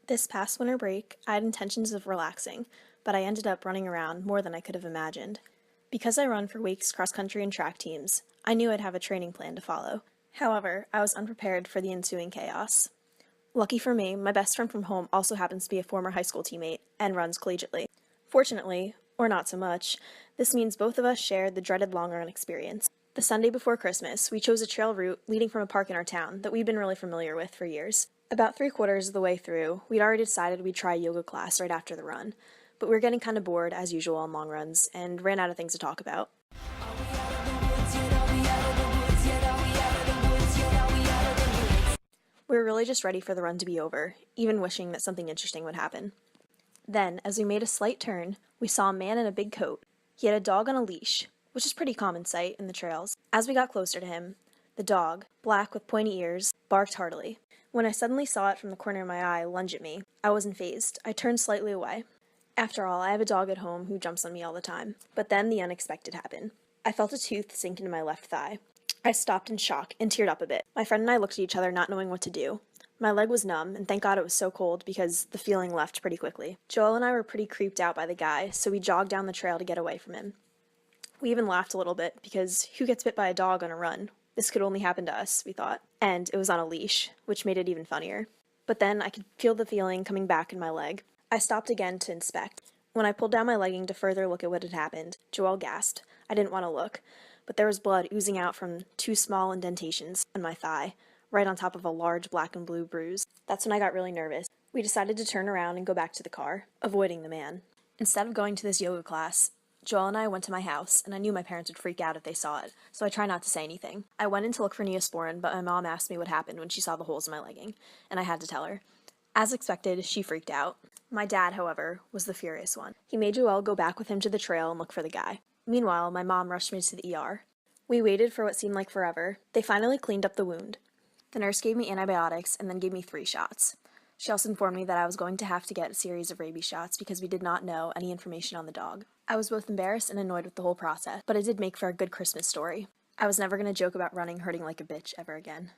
This past winter break, I had intentions of relaxing, but I ended up running around more than I could have imagined. Because I run for Wake's cross-country and track teams, I knew I'd have a training plan to follow. However, I was unprepared for the ensuing chaos. Lucky for me, my best friend from home also happens to be a former high school teammate and runs collegiately. Fortunately, or not so much, this means both of us shared the dreaded long run experience. The Sunday before Christmas, we chose a trail route leading from a park in our town that we'd been really familiar with for years. About 3/4 of the way through, we'd already decided we'd try a yoga class right after the run, but we were getting kind of bored, as usual on long runs, and ran out of things to talk about. We were really just ready for the run to be over, even wishing that something interesting would happen. Then, as we made a slight turn, we saw a man in a big coat. He had a dog on a leash, which is a pretty common sight in the trails. As we got closer to him, the dog, black with pointy ears, barked heartily. When I suddenly saw it from the corner of my eye lunge at me, I wasn't fazed. I turned slightly away. After all, I have a dog at home who jumps on me all the time. But then the unexpected happened. I felt a tooth sink into my left thigh. I stopped in shock and teared up a bit. My friend and I looked at each other, not knowing what to do. My leg was numb, and thank God it was so cold because the feeling left pretty quickly. Joel and I were pretty creeped out by the guy, so we jogged down the trail to get away from him. We even laughed a little bit because who gets bit by a dog on a run? This could only happen to us, we thought. And it was on a leash, which made it even funnier. But then I could feel the feeling coming back in my leg. I stopped again to inspect. When I pulled down my legging to further look at what had happened, Joel gasped. I didn't want to look, but there was blood oozing out from 2 small indentations on my thigh, right on top of a large black and blue bruise. That's when I got really nervous. We decided to turn around and go back to the car, avoiding the man. Instead of going to this yoga class, Joel and I went to my house, and I knew my parents would freak out if they saw it, so I tried not to say anything. I went in to look for Neosporin, but my mom asked me what happened when she saw the holes in my legging, and I had to tell her. As expected, she freaked out. My dad, however, was the furious one. He made Joel go back with him to the trail and look for the guy. Meanwhile, my mom rushed me to the ER. We waited for what seemed like forever. They finally cleaned up the wound. The nurse gave me antibiotics and then gave me 3 shots. She also informed me that I was going to have to get a series of rabies shots because we did not know any information on the dog. I was both embarrassed and annoyed with the whole process, but it did make for a good Christmas story. I was never going to joke about running hurting like a bitch ever again.